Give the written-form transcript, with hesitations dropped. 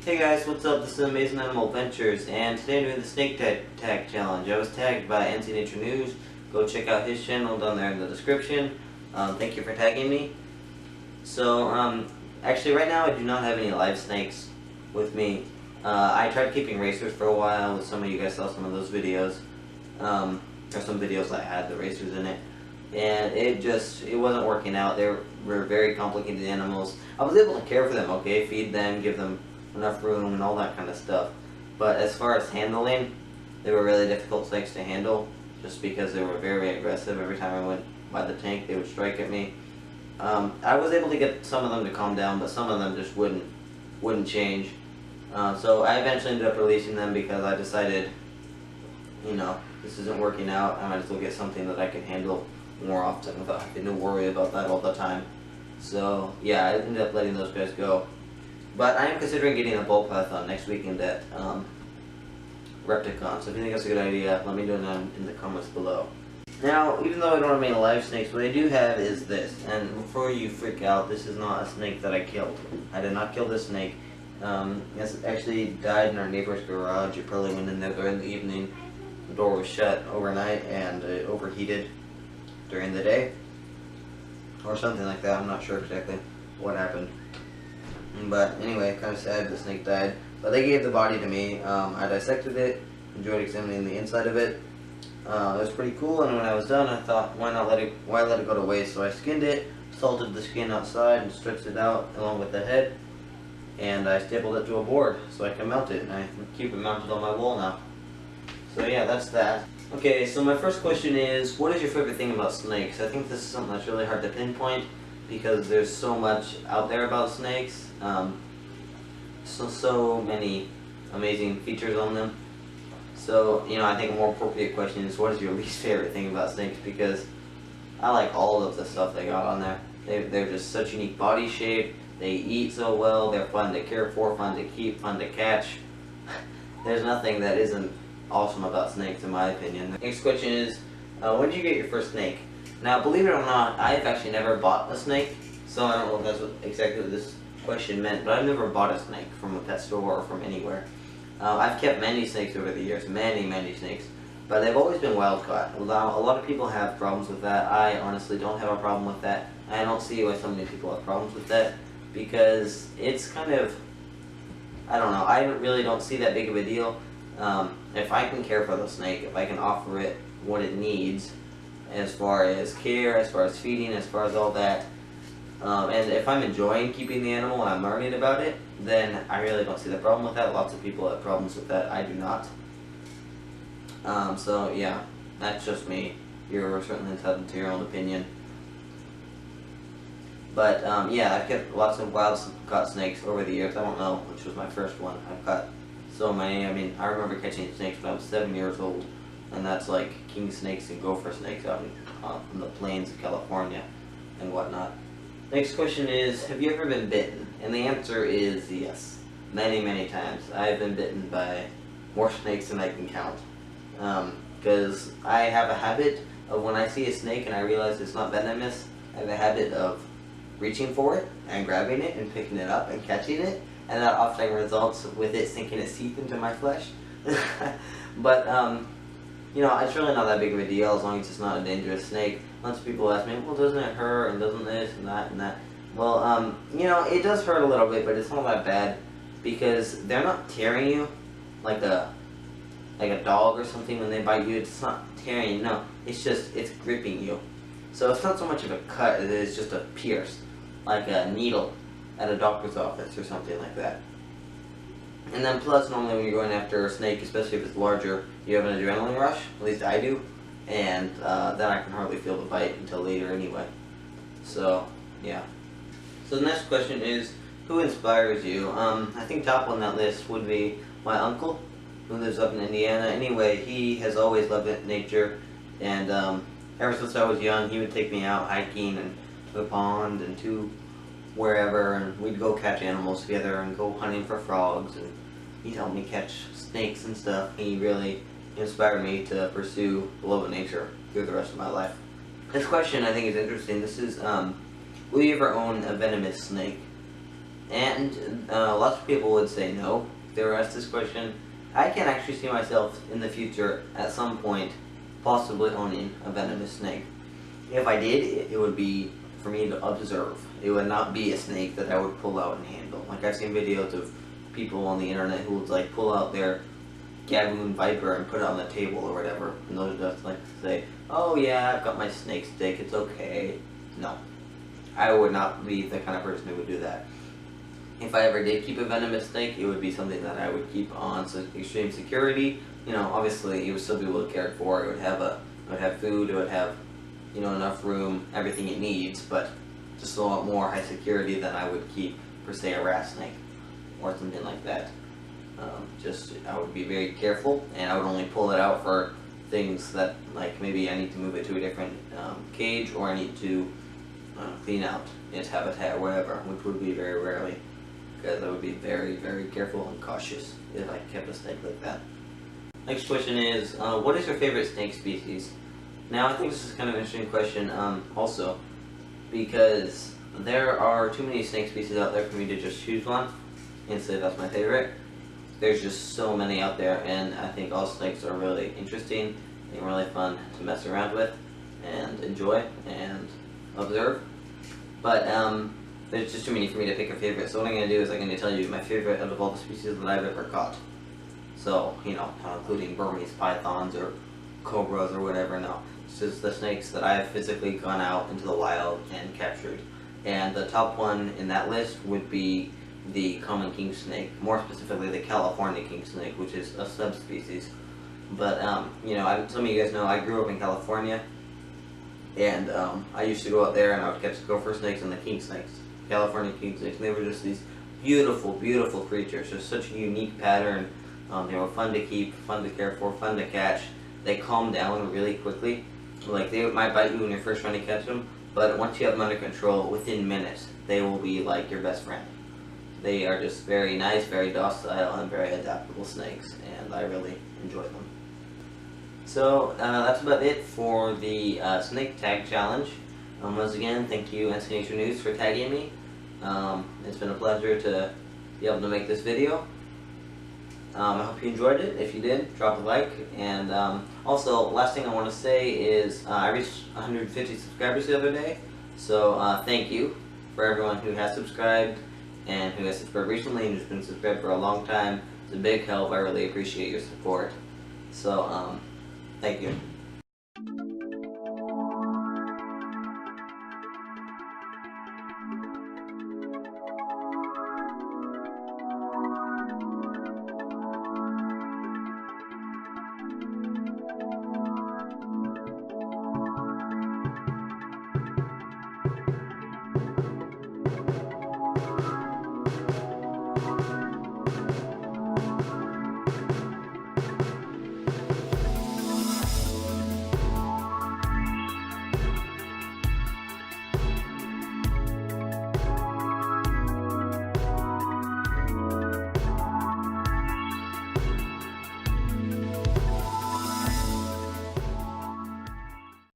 Hey guys, what's up? This is Amazing Animal Adventures, and today I'm doing the snake tag challenge. I was tagged by NC Nature News. Go check out his channel down there in the description. Thank you for tagging me. So, actually right now I do not have any live snakes with me. I tried keeping racers for a while, with some of you guys saw some of those videos. Or some videos that had the racers in it. And it wasn't working out. They were very complicated animals. I was able to care for them, okay, feed them, give them enough room and all that kind of stuff. But as far as handling, they were really difficult snakes to handle, just because they were very aggressive. Every time I went by the tank, they would strike at me. I was able to get some of them to calm down, but some of them just wouldn't change. So I eventually ended up releasing them because I decided, you know, this isn't working out. I might as well get something that I can handle more often without having to worry about that all the time. So yeah, I ended up letting those guys go. But I am considering getting a bull python next weekend at Repticon. So if you think that's a good idea, let me know down in the comments below. Now, even though I don't have any live snakes, what I do have is this. And before you freak out, this is not a snake that I killed. I did not kill this snake. It actually died in our neighbor's garage. It probably went in there during the evening. The door was shut overnight and it overheated during the day. Or something like that. I'm not sure exactly what happened. But anyway, kind of sad the snake died. But they gave the body to me. I dissected it, enjoyed examining the inside of it. It was pretty cool, and when I was done, I thought, why let it go to waste? So I skinned it, salted the skin outside, and stretched it out along with the head. And I stapled it to a board so I can mount it, and I keep it mounted on my wall now. So yeah, that's that. Okay, so my first question is, what is your favorite thing about snakes? I think this is something that's really hard to pinpoint, because there's so much out there about snakes. So many amazing features on them. So, you know, I think a more appropriate question is, what is your least favorite thing about snakes? Because I like all of the stuff they got on there. They're just such unique body shape. They eat so well. They're fun to care for, fun to keep, fun to catch. There's nothing that isn't awesome about snakes, in my opinion. The next question is, when did you get your first snake? Now, believe it or not, I've actually never bought a snake, so I don't know if that's exactly what this question meant, but I've never bought a snake from a pet store or from anywhere. I've kept many snakes over the years, many snakes, but they've always been wild caught. A lot of people have problems with that. I honestly don't have a problem with that. I don't see why so many people have problems with that, because it's kind of, I don't know, I really don't see that big of a deal. If I can care for the snake, if I can offer it what it needs, as far as care, as far as feeding, as far as all that, and if I'm enjoying keeping the animal and I'm learning about it, then I really don't see the problem with that. Lots of people have problems with that. I do not. So yeah, that's just me. You're certainly entitled to your own opinion. But yeah, I've kept lots of wild caught snakes over the years. I don't know which was my first one. I've caught so many. I mean, I remember catching snakes when I was 7 years old, and that's like king snakes and gopher snakes out in the plains of California and whatnot. Next question is, have you ever been bitten? And the answer is yes. Many times. I've been bitten by more snakes than I can count. Because I have a habit of, when I see a snake and I realize it's not venomous, I have a habit of reaching for it and grabbing it and picking it up and catching it. And that often results with it sinking its teeth into my flesh. But, you know, it's really not that big of a deal as long as it's not a dangerous snake. Lots of people ask me, well, doesn't it hurt, and doesn't this, and that, and that. Well, you know, it does hurt a little bit, but it's not that bad, because they're not tearing you like a dog or something. When they bite you, it's not tearing you, no. It's just, it's gripping you. So it's not so much of a cut, it is just a pierce, like a needle at a doctor's office or something like that. And then plus, normally when you're going after a snake, especially if it's larger, you have an adrenaline rush, at least I do, and then I can hardly feel the bite until later anyway. So, yeah. So the next question is, who inspires you? I think top on that list would be my uncle, who lives up in Indiana. Anyway, he has always loved nature, and ever since I was young, he would take me out hiking and to the pond and to wherever, and we'd go catch animals together and go hunting for frogs, and he'd help me catch snakes and stuff. He really inspired me to pursue the love of nature through the rest of my life. This question I think is interesting. This is, will you ever own a venomous snake? And lots of people would say no if they were asked this question. I can actually see myself in the future at some point possibly owning a venomous snake. If I did, it would be for me to observe. It would not be a snake that I would pull out and handle. Like, I've seen videos of people on the internet who would like pull out their gaboon viper and put it on the table or whatever, and those just like say, "Oh yeah, I've got my snake stick, it's okay." No, I would not be the kind of person who would do that. If I ever did keep a venomous snake, it would be something that I would keep on extreme security. You know, obviously it would still be well cared for. It would have food. It would have, you know, enough room, everything it needs, but just a lot more high security than I would keep per se a rat snake or something like that. I would be very careful, and I would only pull it out for things that, like, maybe I need to move it to a different cage, or I need to clean out its habitat or whatever, which would be very rarely, because I would be very, very careful and cautious if I kept a snake like that. Next question is, what is your favorite snake species? Now, I think this is kind of an interesting question also, because there are too many snake species out there for me to just choose one and say that's my favorite. There's just so many out there, and I think all snakes are really interesting and really fun to mess around with and enjoy and observe. But there's just too many for me to pick a favorite. So what I'm going to do is I'm going to tell you my favorite out of all the species that I've ever caught. So, you know, including Burmese pythons or cobras or whatever. No, it's just the snakes that I've physically gone out into the wild and captured. And the top one in that list would be the common king snake, more specifically the California king snake, which is a subspecies. But you know, some of you guys know I grew up in California, and I used to go out there and I would catch the gopher snakes and the king snakes, California king snakes. And they were just these beautiful, beautiful creatures. Just such a unique pattern. They were fun to keep, fun to care for, fun to catch. They calm down really quickly. Like, they might bite you when you're first trying to catch them, but once you have them under control, within minutes, they will be like your best friend. They are just very nice, very docile, and very adaptable snakes, and I really enjoy them. So, that's about it for the snake tag challenge. Once again, thank you NC Nature News for tagging me. It's been a pleasure to be able to make this video. I hope you enjoyed it. If you did, drop a like. And also, last thing I want to say is I reached 150 subscribers the other day. So thank you for everyone who has subscribed and who has subscribed recently and who's been subscribed for a long time. It's a big help. I really appreciate your support. So thank you.